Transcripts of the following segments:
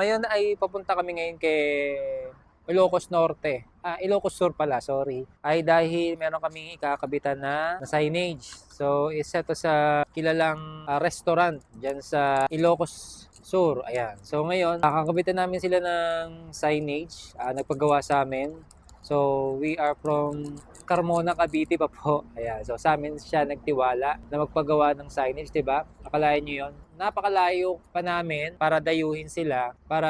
ngayon ay papunta kami ngayon kay Ilocos Norte. Ilocos Sur pala, sorry. Ay dahil meron kaming ikakabitan na signage. So, isa to sa kilalang restaurant dyan sa Ilocos Sur. Ayan. So, ngayon, kakakabitan namin sila ng signage. Nagpagawa sa amin. So, we are from Carmona, Cavite pa po. Ayan. So, sa amin siya nagtiwala na magpagawa ng signage, 'di ba? Akalain niyo 'yon. Napakalayo pa namin para dayuhin sila para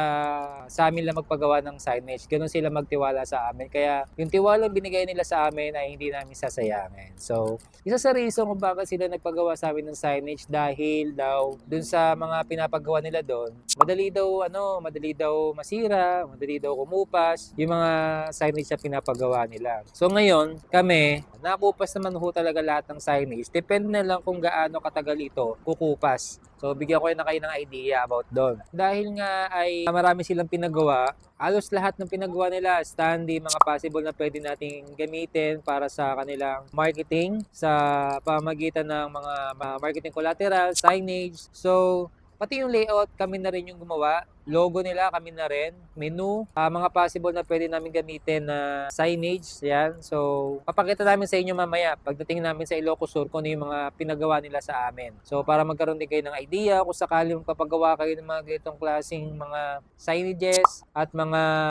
sa amin lang magpagawa ng signage. Ganun sila magtiwala sa amin. Kaya yung tiwala binigay nila sa amin ay hindi namin sasayangin. So, isa sa reason kung bakit sila nagpagawa sa amin ng signage dahil daw dun sa mga pinapagawa nila doon, madali daw masira, madali daw kumupas yung mga signage na pinapagawa nila. So ngayon, kami, nakupas naman ho talaga lahat ng signage. Depende na lang kung gaano katagal ito kukupas. So, bigyan ko na kayo ng idea about doon. Dahil nga ay marami silang pinagawa, halos lahat ng pinagawa nila, standee, mga possible na pwede nating gamitin para sa kanilang marketing sa pamagitan ng mga marketing collateral, signage. So, pati yung layout, kami na rin yung gumawa. Logo nila, kami na rin. Menu, mga possible na pwede namin gamitin na signage. Yan. So, papakita namin sa inyo mamaya pagdating namin sa Ilocos Sur kung ano yung mga pinagawa nila sa amin. So, para magkaroon din kayo ng idea kung sakali magpapagawa kayo ng mga ganitong klaseng mga signages at mga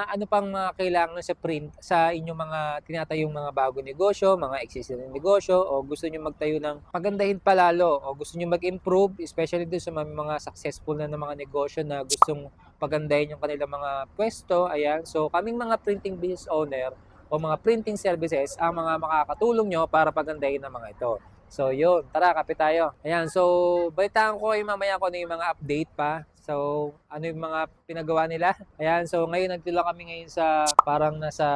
ano pang mga kailangan sa print sa inyong mga tinatayong mga bago negosyo, mga existing negosyo, o gusto nyo magtayo ng pagandahin palalo, o gusto nyo mag-improve, especially doon sa mga successful na mga negosyo na gustong pagandahin yung kanilang mga pwesto. Ayan. So, kaming mga printing business owner o mga printing services ang mga makakatulong nyo para pagandahin ang mga ito. So, yun. Tara, kapit tayo. Ayan. So, balitaan ko kayo mamaya kung ano yung mga update pa. So, ano yung mga pinagawa nila. Ayan. So, ngayon nagtila kami ngayon sa parang nasa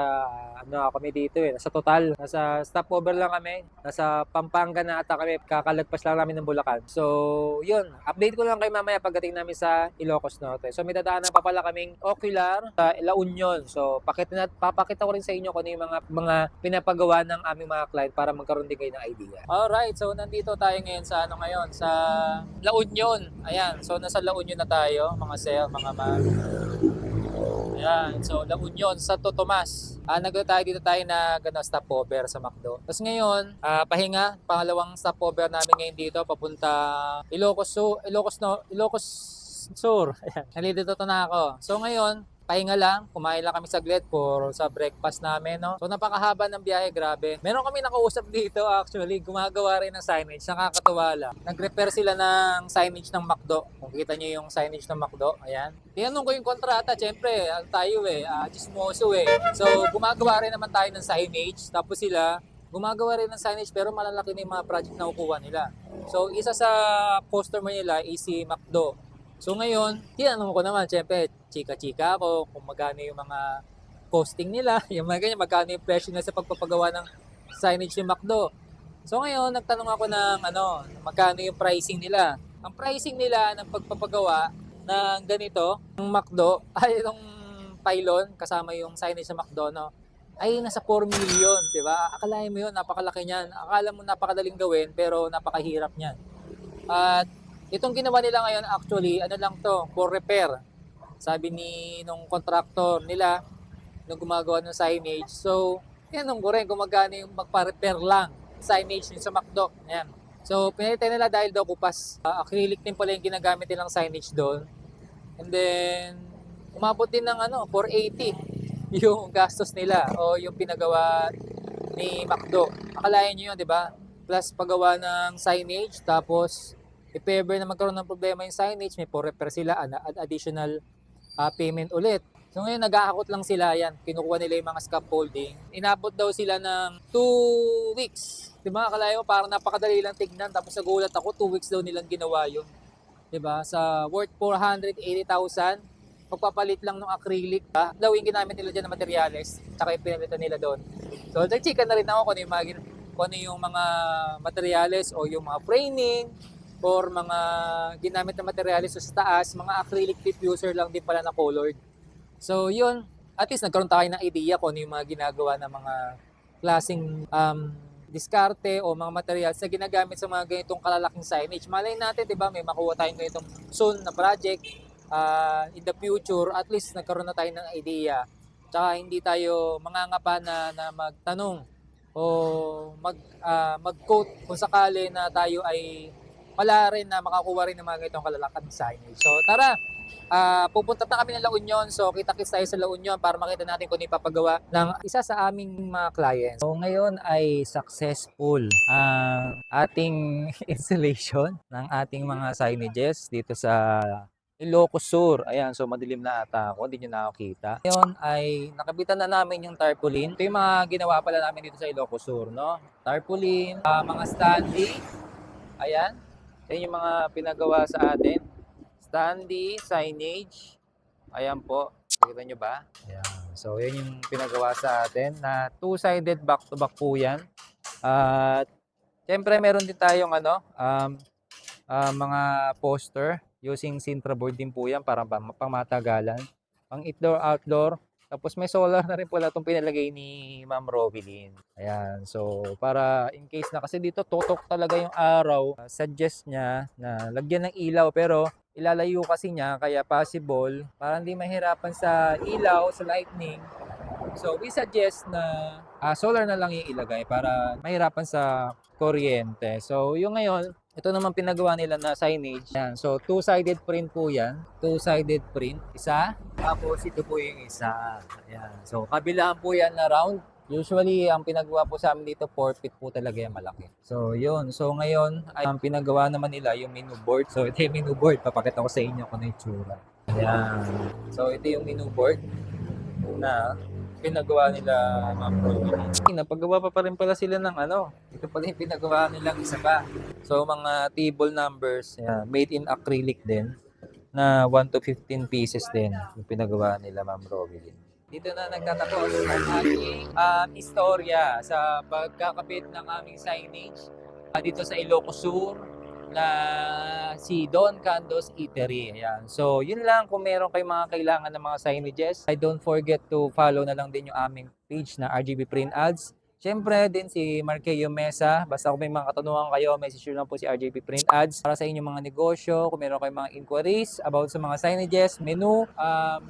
kami dito nasa total. Nasa stopover lang kami. Nasa Pampanga na ata kami. Kakalagpas lang namin ng Bulacan. So, yun. Update ko lang kayo mamaya pagdating namin sa Ilocos Norte. So, may dadaanan pa pala kaming Ocular sa La Union. So, papakita ko rin sa inyo kung ano yung mga pinapagawa ng aming mga client para magkaroon din kayo ng idea. Alright, so nandito tayo ngayon sa sa La Union. Ayan, so nasa La Union na tayo, mga sir, mga ma'am. Ayan, so La Union, Santo Tomas. Tayo dito tayo na stopover sa McDo. Tapos ngayon, pahinga, pangalawang stopover namin ngayon dito, papunta Ilocos Sur. Ayan, nalilito na ako. So ngayon, pahinga lang, kumain lang kami saglit sa breakfast namin, no? So napakahaba ng biyahe, grabe. Meron kami nakausap dito actually, gumagawa rin ng signage, nakakatuwa lang. Nag-repair sila ng signage ng McDo. Kung kita niyo yung signage ng McDo, ayan. Tinanong ko yung kontrata, syempre, tayo chismoso So gumagawa rin naman tayo ng signage, tapos sila, gumagawa rin ng signage pero malalaki na yung mga project na kukuha nila. So isa sa customer nila is si McDo. So ngayon, tinanong ko naman, syempre, chika-chika ako kung magkano yung mga costing nila, yung mga ganyan, magkano yung presyo nila sa pagpapagawa ng signage ni McDo. So ngayon, nagtanong ako ng magkano yung pricing nila. Ang pricing nila ng pagpapagawa ng ganito, ng McDo, ay itong pylon, kasama yung signage ng McDo, no, ay nasa 4 million, di ba? Akalain mo yun, napakalaki niyan. Akala mo napakadaling gawin, pero napakahirap niyan. At itong ginawa nila ngayon actually, lang to, for repair. Sabi nung contractor nila, nung gumagawa ng signage. So, tinanong ko rin kung magkano yung magpa-repair lang signage sa McDo. Ayan. So, pinalitan nila dahil daw kupas. Acrylic din pala yung ginagamit nilang signage doon. And then, umabot din ng 480 yung gastos nila o yung pinagawa ni McDo. Akalain nyo yun, di ba? Plus paggawa ng signage, tapos if ever na magkaroon ng problema yung signage, may repair sila, additional payment ulit. So ngayon, nag-aakot lang sila yan. Kinukuha nila yung mga scaffolding. Inabot daw sila ng 2 weeks. Diba? Akala mo parang napakadali lang tignan. Tapos nagulat ako, 2 weeks daw nilang ginawa yun. Diba? Sa worth 480,000, pagpapalit lang ng acrylic. Daw yung ginamit nila dyan na materyales. Tsaka yung pinalitan nila doon. So, nag-chika na rin ako kung ano yung mga materyales o yung mga framing or mga ginamit na materyales sa taas, mga acrylic diffuser lang din pala na colored. So yun, at least nagkaroon tayo ng idea kung ano yung mga ginagawa ng mga klaseng diskarte o mga materials na ginagamit sa mga ganitong kalalaking signage. Malay natin, di ba, may makuha tayong ganitong soon na project in the future, at least nagkaroon na tayo ng idea. Tsaka hindi tayo mangangapa na magtanong o mag-quote kung sakali na tayo ay wala rin na makakuha rin ng mga ganitong kalalaking signage. So tara, pupunta na kami ng La Union. So kita-kits tayo sa La Union para makita natin kung ano ipapagawa ng isa sa aming mga clients. So ngayon ay successful ang ating installation ng ating mga signages dito sa Ilocos Sur. Ayan, so madilim na ata ako, hindi nyo nakakita. Ngayon ay nakabitan na namin yung tarpaulin. Ito yung mga ginawa pala namin dito sa Ilocos Sur, no? Tarpaulin, mga standee. Ayan, yan yung mga pinagawa sa atin. Standee, signage. Ayan po, nakita nyo ba? Ayan. So yan yung pinagawa sa atin na two-sided back-to-back po yan. At syempre meron din tayong mga poster using Sintra board din po yan para pangmatagalan. Pang indoor-outdoor. Tapos may solar na rin pala itong pinalagay ni Ma'am Robilyn. Ayan. So para in case na kasi dito totok talaga yung araw, suggest niya na lagyan ng ilaw pero ilalayo kasi niya kaya possible para hindi mahirapan sa ilaw, sa lightning. So we suggest na solar na lang yung ilagay para mahirapan sa kuryente. So yung ngayon, ito naman pinagawa nila na signage. Yan. So two-sided print po yan. Two-sided print. Isa. Tapos ito po yung isa. Ayan. So kabilaan po yan na round. Usually, ang pinagawa po sa amin dito, 4 feet po talaga yung malaki. So, yun. So, ngayon, ay, ang pinagawa naman nila yung menu board. So, ito yung menu board. Papakita ko sa inyo kung ano yung tsura. Ayan. So, ito yung menu board na pinagawa nila Ma'am Robilyn. Napagawa pa rin pala sila ng ito pala yung pinagawa nilang isa pa. So mga table numbers, made in acrylic din na 1 to 15 pieces din yung pinagawa nila Ma'am Robilyn. Dito na nagtatapos ang ating istorya sa pagkakabit ng aming signage dito sa Ilocos Sur na si Don Candos Eatery. Ayan. So, yun lang kung meron kayong mga kailangan ng mga signages. I don't forget to follow na lang din yung aming page na RGB Print Ads. Siyempre din si Marqueo Mesa. Basta kung may mga katanungan kayo, message nyo lang po si RGB Print Ads para sa inyong mga negosyo. Kung meron kayong mga inquiries about sa mga signages, menu,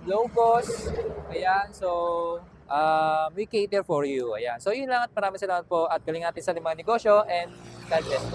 logos. Ayan. So, we cater for you. Ayan. So, yun lang at maraming salamat po at galing natin sa mga negosyo and God bless po.